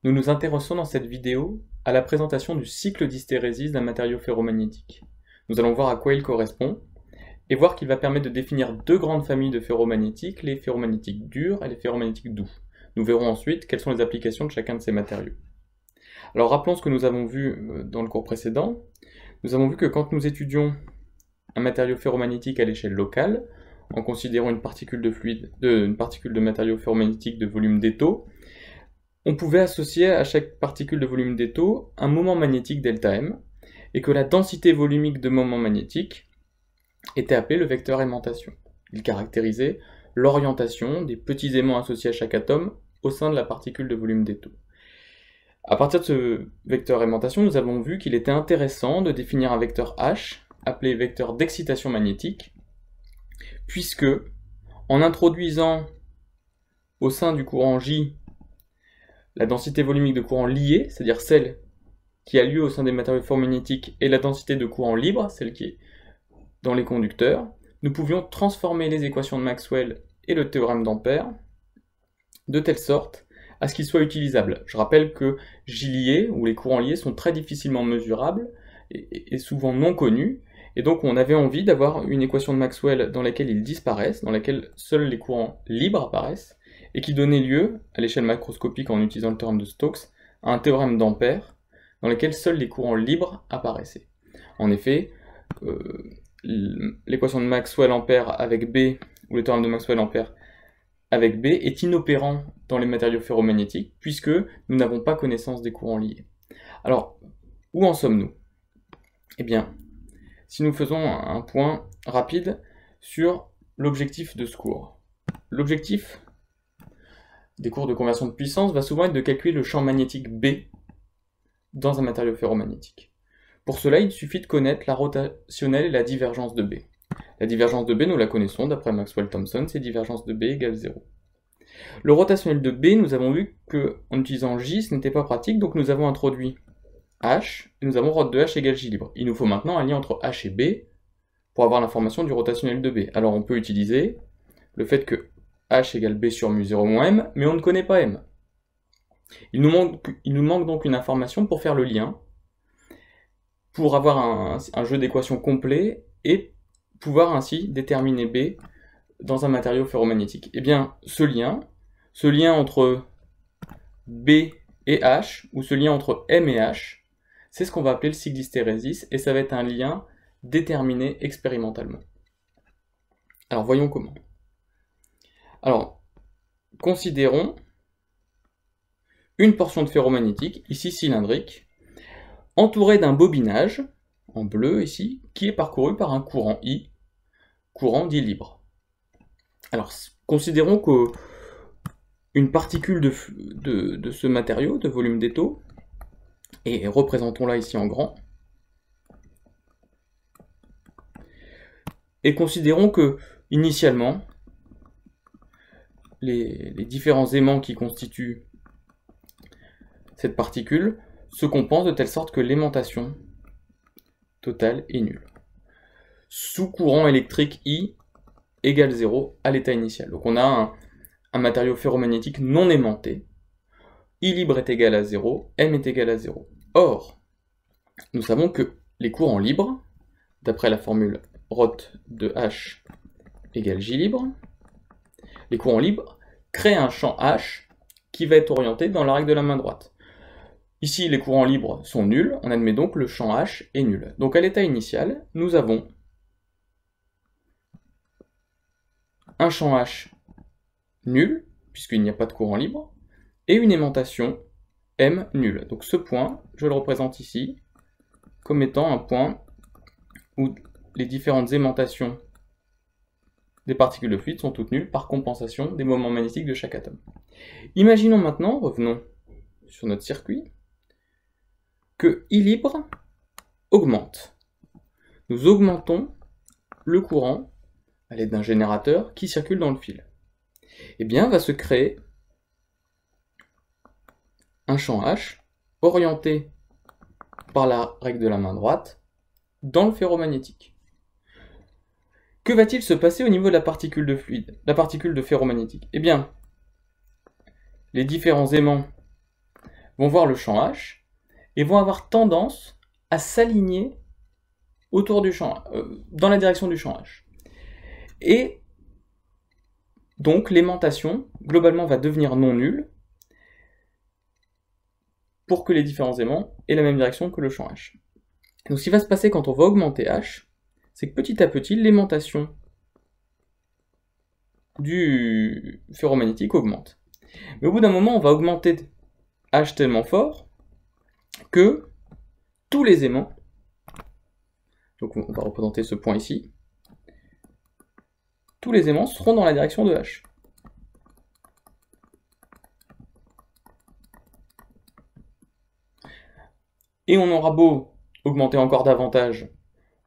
Nous nous intéressons dans cette vidéo à la présentation du cycle d'hystérésis d'un matériau ferromagnétique. Nous allons voir à quoi il correspond et voir qu'il va permettre de définir deux grandes familles de ferromagnétiques, les ferromagnétiques durs et les ferromagnétiques doux. Nous verrons ensuite quelles sont les applications de chacun de ces matériaux. Alors rappelons ce que nous avons vu dans le cours précédent. Nous avons vu que quand nous étudions un matériau ferromagnétique à l'échelle locale, en considérant une particule de matériau ferromagnétique de volume d'étau, on pouvait associer à chaque particule de volume d'étau un moment magnétique ΔM, et que la densité volumique de moment magnétique était appelée le vecteur aimantation. Il caractérisait l'orientation des petits aimants associés à chaque atome au sein de la particule de volume d'étau. À partir de ce vecteur aimantation, nous avons vu qu'il était intéressant de définir un vecteur H, appelé vecteur d'excitation magnétique, puisque en introduisant au sein du courant J la densité volumique de courant lié, c'est-à-dire celle qui a lieu au sein des matériaux ferromagnétiques, et la densité de courant libre, celle qui est dans les conducteurs, nous pouvions transformer les équations de Maxwell et le théorème d'Ampère de telle sorte à ce qu'ils soient utilisables. Je rappelle que J lié, ou les courants liés, sont très difficilement mesurables et souvent non connus, et donc on avait envie d'avoir une équation de Maxwell dans laquelle ils disparaissent, dans laquelle seuls les courants libres apparaissent, et qui donnait lieu, à l'échelle macroscopique en utilisant le théorème de Stokes, à un théorème d'Ampère, dans lequel seuls les courants libres apparaissaient. En effet, l'équation de Maxwell-Ampère avec B, ou le théorème de Maxwell-Ampère avec B, est inopérant dans les matériaux ferromagnétiques, puisque nous n'avons pas connaissance des courants liés. Alors, où en sommes-nous? Eh bien, si nous faisons un point rapide sur l'objectif de ce cours. L'objectif des cours de conversion de puissance va souvent être de calculer le champ magnétique B dans un matériau ferromagnétique. Pour cela, il suffit de connaître la rotationnelle et la divergence de B. La divergence de B, nous la connaissons d'après Maxwell-Thomson, c'est divergence de B égale 0. Le rotationnel de B, nous avons vu qu'en utilisant J, ce n'était pas pratique, donc nous avons introduit H, et nous avons rot de H égale J libre. Il nous faut maintenant un lien entre H et B pour avoir l'information du rotationnel de B. Alors on peut utiliser le fait que H égale B sur mu 0 moins M, mais on ne connaît pas M. Il nous manque donc une information pour faire le lien, pour avoir un jeu d'équations complet, et pouvoir ainsi déterminer B dans un matériau ferromagnétique. Eh bien, ce lien entre B et H, ou ce lien entre M et H, c'est ce qu'on va appeler le cycle d'hystérésis, et ça va être un lien déterminé expérimentalement. Alors voyons comment. Alors, considérons une portion de ferromagnétique, ici cylindrique, entourée d'un bobinage, en bleu ici, qui est parcouru par un courant I, courant dit libre. Alors, considérons qu'une particule de ce matériau, de volume d'étau, et représentons-la ici en grand, et considérons que, initialement, les différents aimants qui constituent cette particule se compensent de telle sorte que l'aimantation totale est nulle. Sous courant électrique I égale 0 à l'état initial. Donc on a un matériau ferromagnétique non aimanté. I libre est égal à 0, M est égal à 0. Or, nous savons que les courants libres, d'après la formule rot de H égale J libre, les courants libres créent un champ H qui va être orienté dans la règle de la main droite. Ici, les courants libres sont nuls, on admet donc le champ H est nul. Donc à l'état initial, nous avons un champ H nul, puisqu'il n'y a pas de courant libre, et une aimantation M nulle. Donc ce point, je le représente ici comme étant un point où les différentes aimantations des particules de fluide sont toutes nulles par compensation des moments magnétiques de chaque atome. Imaginons maintenant, revenons sur notre circuit, que I libre augmente. Nous augmentons le courant à l'aide d'un générateur qui circule dans le fil. Eh bien, va se créer un champ H orienté par la règle de la main droite dans le ferromagnétique. Que va-t-il se passer au niveau de la particule de fluide, la particule de ferromagnétique? Eh bien, les différents aimants vont voir le champ H et vont avoir tendance à s'aligner autour du champ, dans la direction du champ H. Et donc l'aimantation, globalement, va devenir non nulle pour que les différents aimants aient la même direction que le champ H. Donc ce qui va se passer quand on va augmenter H, c'est que petit à petit, l'aimantation du ferromagnétique augmente. Mais au bout d'un moment, on va augmenter H tellement fort que tous les aimants, donc on va représenter ce point ici, tous les aimants seront dans la direction de H. Et on aura beau augmenter encore davantage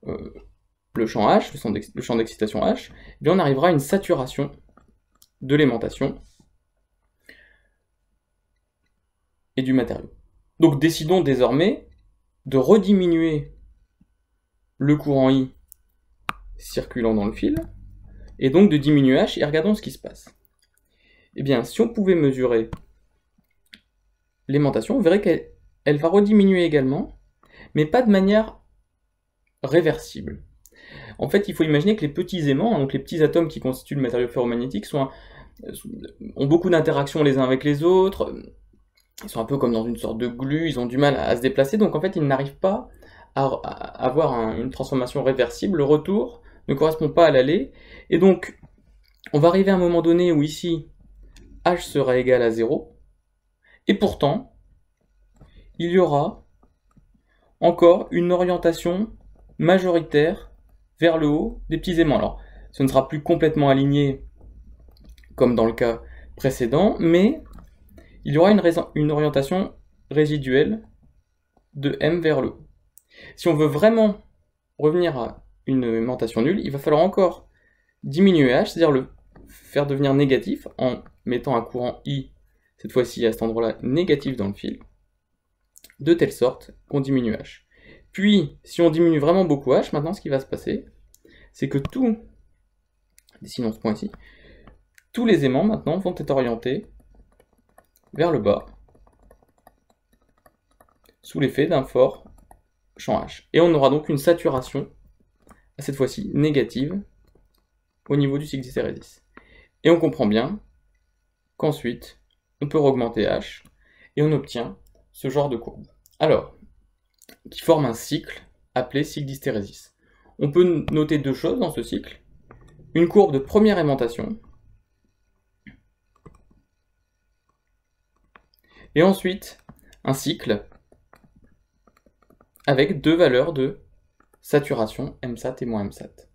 le champ H, le champ d'excitation H, eh bien on arrivera à une saturation de l'aimantation et du matériau. Donc décidons désormais de rediminuer le courant I circulant dans le fil, et donc de diminuer H, et regardons ce qui se passe. Eh bien, si on pouvait mesurer l'aimantation, on verrait qu'elle va rediminuer également, mais pas de manière réversible. En fait, il faut imaginer que les petits aimants, donc les petits atomes qui constituent le matériau ferromagnétique, ont beaucoup d'interactions les uns avec les autres, ils sont un peu comme dans une sorte de glu, ils ont du mal à se déplacer, donc en fait, ils n'arrivent pas à avoir une transformation réversible. Le retour ne correspond pas à l'aller, et donc, on va arriver à un moment donné où ici, H sera égal à 0, et pourtant, il y aura encore une orientation majoritaire vers le haut des petits aimants. Alors, ce ne sera plus complètement aligné comme dans le cas précédent, mais il y aura une orientation résiduelle de M vers le haut. Si on veut vraiment revenir à une aimantation nulle, il va falloir encore diminuer H, c'est-à-dire le faire devenir négatif en mettant un courant I, cette fois-ci à cet endroit-là, négatif dans le fil, de telle sorte qu'on diminue H. Puis, si on diminue vraiment beaucoup H, maintenant ce qui va se passer, c'est que dessinons ce point ici, tous les aimants maintenant vont être orientés vers le bas, sous l'effet d'un fort champ H. Et on aura donc une saturation, cette fois-ci négative, au niveau du cycle d'hystérésis. Et on comprend bien qu'ensuite, on peut augmenter H, et on obtient ce genre de courbe. Alors, qui forme un cycle appelé cycle d'hystérésis. On peut noter deux choses dans ce cycle. Une courbe de première aimantation, et ensuite un cycle avec deux valeurs de saturation, MSAT et moins MSAT.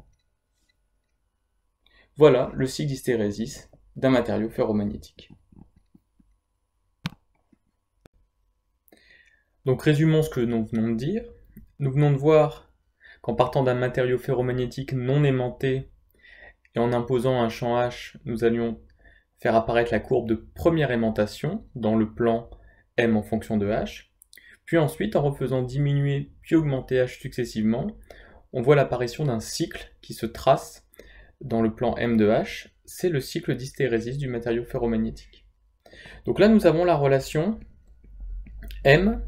Voilà le cycle d'hystérésis d'un matériau ferromagnétique. Donc résumons ce que nous venons de dire. Nous venons de voir qu'en partant d'un matériau ferromagnétique non aimanté et en imposant un champ H, nous allions faire apparaître la courbe de première aimantation dans le plan M en fonction de H. Puis ensuite, en refaisant diminuer puis augmenter H successivement, on voit l'apparition d'un cycle qui se trace dans le plan M de H. C'est le cycle d'hystérésis du matériau ferromagnétique. Donc là, nous avons la relation M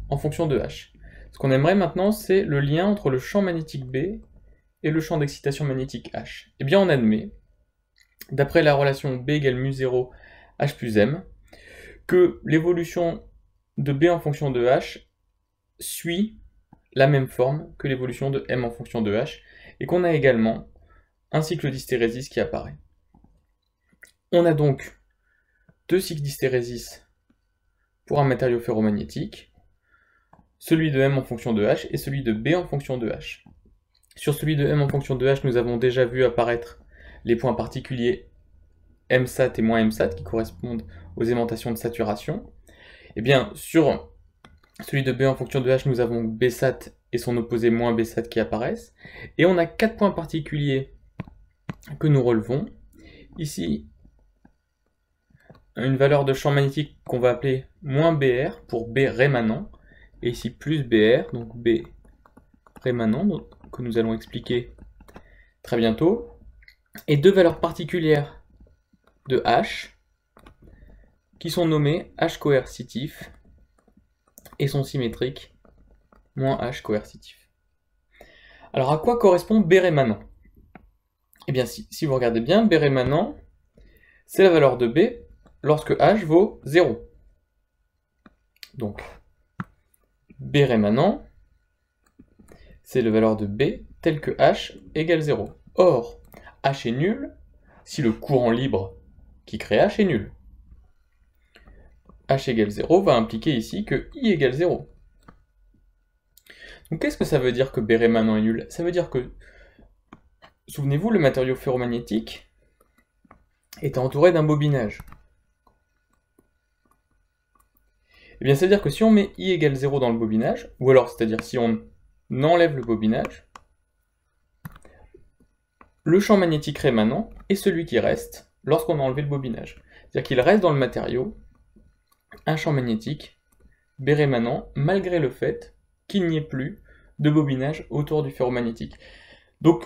en fonction de H. Ce qu'on aimerait maintenant, c'est le lien entre le champ magnétique B et le champ d'excitation magnétique H. Eh bien, on admet, d'après la relation B égale mu0 H plus M, que l'évolution de B en fonction de H suit la même forme que l'évolution de M en fonction de H, et qu'on a également un cycle d'hystérésis qui apparaît. On a donc deux cycles d'hystérésis pour un matériau ferromagnétique, celui de M en fonction de H et celui de B en fonction de H. Sur celui de M en fonction de H, nous avons déjà vu apparaître les points particuliers MSAT et moins MSAT qui correspondent aux aimantations de saturation. Et bien, sur celui de B en fonction de H, nous avons BSAT et son opposé moins BSAT qui apparaissent. Et on a 4 points particuliers que nous relevons. Ici, une valeur de champ magnétique qu'on va appeler moins BR pour B rémanent. Et ici plus BR, donc B rémanent, que nous allons expliquer très bientôt. Et deux valeurs particulières de H, qui sont nommées H coercitif et sont symétriques, moins H coercitif. Alors à quoi correspond B rémanent? Eh bien si vous regardez bien, B rémanent, c'est la valeur de B lorsque H vaut 0. Donc B rémanent, c'est la valeur de B telle que H égale 0. Or, H est nul si le courant libre qui crée H est nul. H égale 0 va impliquer ici que I égale 0. Donc qu'est-ce que ça veut dire que B rémanent est nul? Ça veut dire que, souvenez-vous, le matériau ferromagnétique est entouré d'un bobinage. Eh bien, ça veut dire que si on met I égale 0 dans le bobinage, ou alors, c'est-à-dire si on enlève le bobinage, le champ magnétique rémanent est celui qui reste lorsqu'on a enlevé le bobinage. C'est-à-dire qu'il reste dans le matériau un champ magnétique B rémanent, malgré le fait qu'il n'y ait plus de bobinage autour du ferromagnétique. Donc,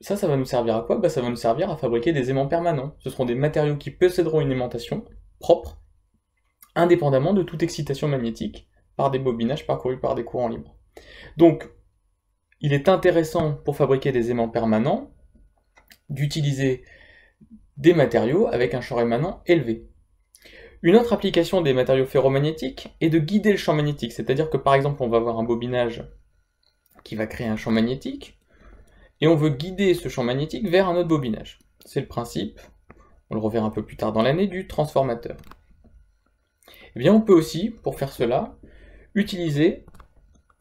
ça va nous servir à quoi? Ça va nous servir à fabriquer des aimants permanents. Ce seront des matériaux qui posséderont une aimantation propre, indépendamment de toute excitation magnétique par des bobinages parcourus par des courants libres. Donc, il est intéressant pour fabriquer des aimants permanents d'utiliser des matériaux avec un champ rémanent élevé. Une autre application des matériaux ferromagnétiques est de guider le champ magnétique, c'est-à-dire que par exemple on va avoir un bobinage qui va créer un champ magnétique, et on veut guider ce champ magnétique vers un autre bobinage. C'est le principe, on le reverra un peu plus tard dans l'année, du transformateur. Eh bien on peut aussi, pour faire cela, utiliser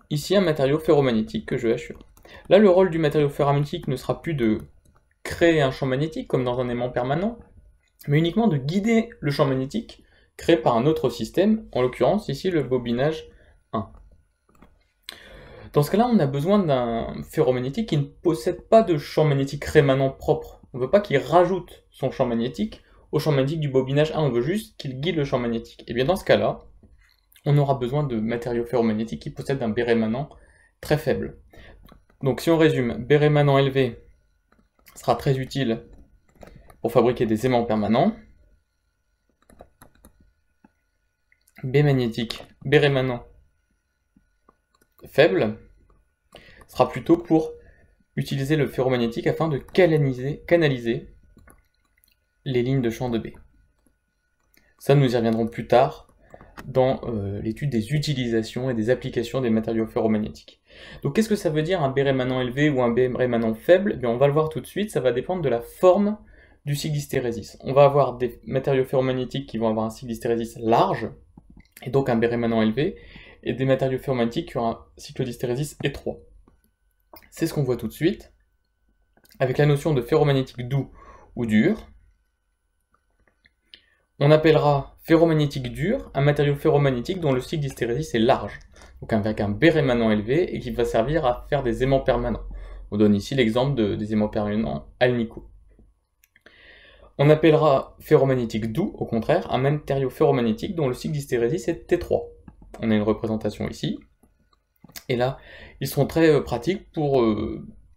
ici un matériau ferromagnétique que je vais assurer. Là le rôle du matériau ferromagnétique ne sera plus de créer un champ magnétique comme dans un aimant permanent, mais uniquement de guider le champ magnétique créé par un autre système, en l'occurrence ici le bobinage 1. Dans ce cas-là, on a besoin d'un ferromagnétique qui ne possède pas de champ magnétique rémanent propre. On ne veut pas qu'il rajoute son champ magnétique au champ magnétique du bobinage 1, on veut juste qu'il guide le champ magnétique. Et bien dans ce cas-là, on aura besoin de matériaux ferromagnétiques qui possèdent un B rémanent très faible. Donc si on résume, B rémanent élevé sera très utile pour fabriquer des aimants permanents. B magnétique, B rémanent faible sera plutôt pour utiliser le ferromagnétique afin de canaliser les lignes de champ de B. Ça, nous y reviendrons plus tard dans l'étude des utilisations et des applications des matériaux ferromagnétiques. Donc qu'est-ce que ça veut dire un B rémanent élevé ou un B rémanent faible? On va le voir tout de suite, ça va dépendre de la forme du cycle d'hystérésis. On va avoir des matériaux ferromagnétiques qui vont avoir un cycle d'hystérésis large, et donc un B rémanent élevé, et des matériaux ferromagnétiques qui auront un cycle d'hystérésis étroit. C'est ce qu'on voit tout de suite, avec la notion de ferromagnétique doux ou dur. On appellera ferromagnétique dur un matériau ferromagnétique dont le cycle d'hystérésis est large, donc avec un B rémanent élevé, et qui va servir à faire des aimants permanents. On donne ici l'exemple des aimants permanents alnico. On appellera ferromagnétique doux, au contraire, un matériau ferromagnétique dont le cycle d'hystérésis est étroit. On a une représentation ici, et là, ils sont très pratiques pour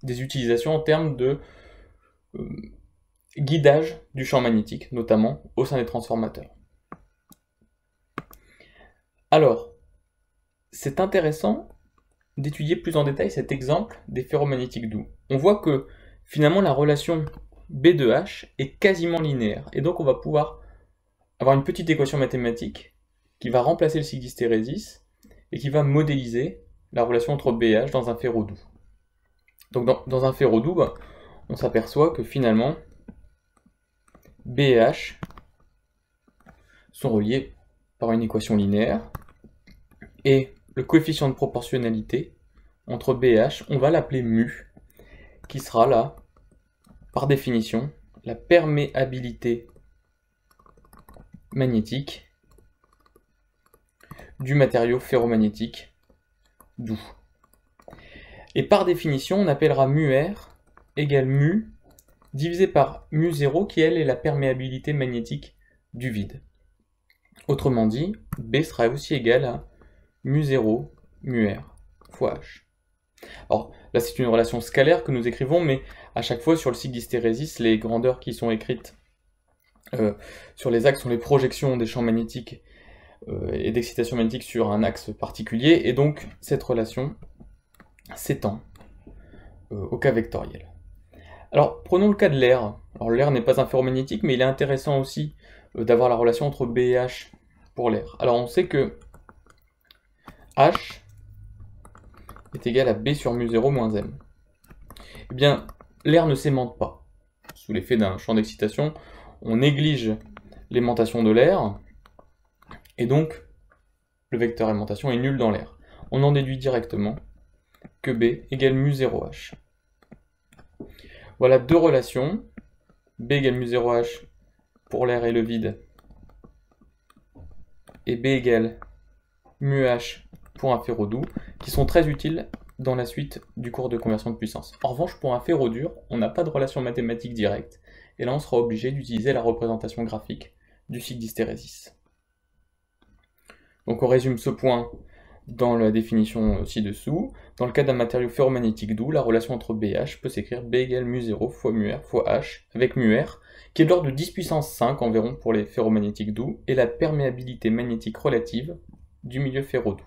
des utilisations en termes de guidage du champ magnétique, notamment au sein des transformateurs. Alors, c'est intéressant d'étudier plus en détail cet exemple des ferromagnétiques doux. On voit que finalement la relation B de H est quasiment linéaire, et donc on va pouvoir avoir une petite équation mathématique qui va remplacer le cycle d'hystérésis et qui va modéliser la relation entre B et H dans un ferro doux. Donc dans un ferro doux, on s'aperçoit que finalement B et H sont reliés par une équation linéaire, et le coefficient de proportionnalité entre B et H, on va l'appeler mu, qui sera là, par définition, la perméabilité magnétique du matériau ferromagnétique doux. Et par définition, on appellera mu R égale mu divisé par mu 0, qui elle est la perméabilité magnétique du vide. Autrement dit, B sera aussi égal à mu 0, mu R, fois H. Alors là c'est une relation scalaire que nous écrivons, mais à chaque fois sur le cycle d'hystérésis, les grandeurs qui sont écrites sur les axes sont les projections des champs magnétiques et d'excitation magnétique sur un axe particulier, et donc cette relation s'étend au cas vectoriel. Alors prenons le cas de l'air. Alors l'air n'est pas un ferromagnétique, mais il est intéressant aussi d'avoir la relation entre B et H pour l'air. Alors on sait que H est égal à B sur mu0 moins M. Eh bien, l'air ne s'aimante pas. Sous l'effet d'un champ d'excitation, on néglige l'aimantation de l'air, et donc le vecteur aimantation est nul dans l'air. On en déduit directement que B égale mu0H. Voilà deux relations, B égale mu0H pour l'air et le vide, et B égale mu-H pour un ferro doux, qui sont très utiles dans la suite du cours de conversion de puissance. En revanche, pour un ferro dur, on n'a pas de relation mathématique directe, et là on sera obligé d'utiliser la représentation graphique du cycle d'hystérésis. Donc on résume ce point dans la définition ci-dessous. Dans le cas d'un matériau ferromagnétique doux, la relation entre B et H peut s'écrire B égale mu0 fois mu-R fois H, avec mu-R, qui est de l'ordre de 10 puissance 5 environ pour les ferromagnétiques doux, et la perméabilité magnétique relative du milieu ferro-doux.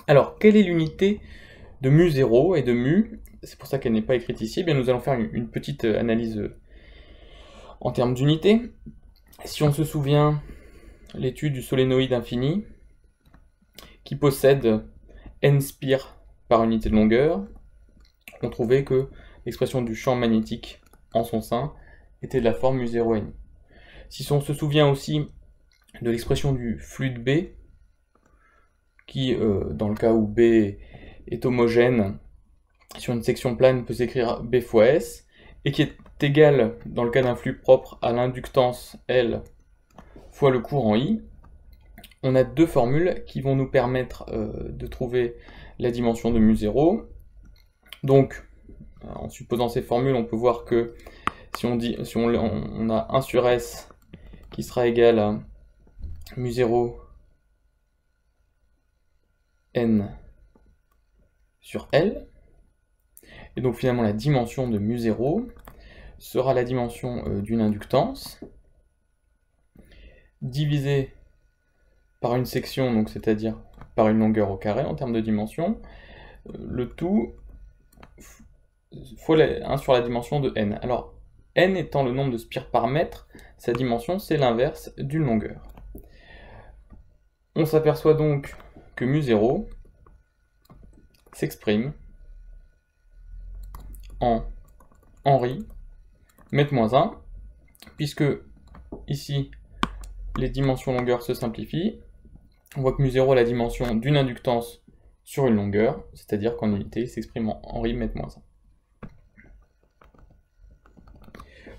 Alors, quelle est l'unité de mu0 et de mu? C'est pour ça qu'elle n'est pas écrite ici. Eh bien, nous allons faire une petite analyse en termes d'unité. Si on se souvient l'étude du solénoïde infini, qui possède n spires par unité de longueur, on trouvait que l'expression du champ magnétique en son sein était de la forme mu0n. Si on se souvient aussi de l'expression du fluide B, qui, dans le cas où B est homogène sur une section plane, peut s'écrire B fois S, et qui est égal, dans le cas d'un flux propre, à l'inductance L fois le courant I, on a deux formules qui vont nous permettre de trouver la dimension de mu0. Donc, en supposant ces formules, on peut voir que si on a 1 sur S qui sera égal à mu0 n sur L, et donc finalement la dimension de mu0 sera la dimension d'une inductance divisée par une section, donc c'est-à-dire par une longueur au carré en termes de dimension, le tout fois 1 sur la dimension de n. Alors, n étant le nombre de spires par mètre, sa dimension c'est l'inverse d'une longueur. On s'aperçoit donc que mu0 s'exprime en Henri mètre-1, puisque ici les dimensions longueur se simplifient. On voit que mu0 a la dimension d'une inductance sur une longueur, c'est-à-dire qu'en unité, il s'exprime en Henri mètre-1.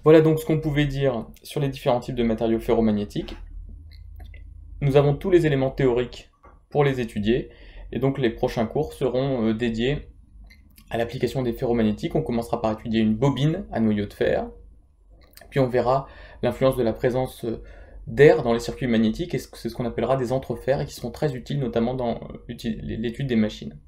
Voilà donc ce qu'on pouvait dire sur les différents types de matériaux ferromagnétiques. Nous avons tous les éléments théoriques pour les étudier, et donc les prochains cours seront dédiés à l'application des ferromagnétiques. On commencera par étudier une bobine à noyau de fer, puis on verra l'influence de la présence d'air dans les circuits magnétiques, et c'est ce qu'on appellera des entrefers, et qui seront très utiles notamment dans l'étude des machines.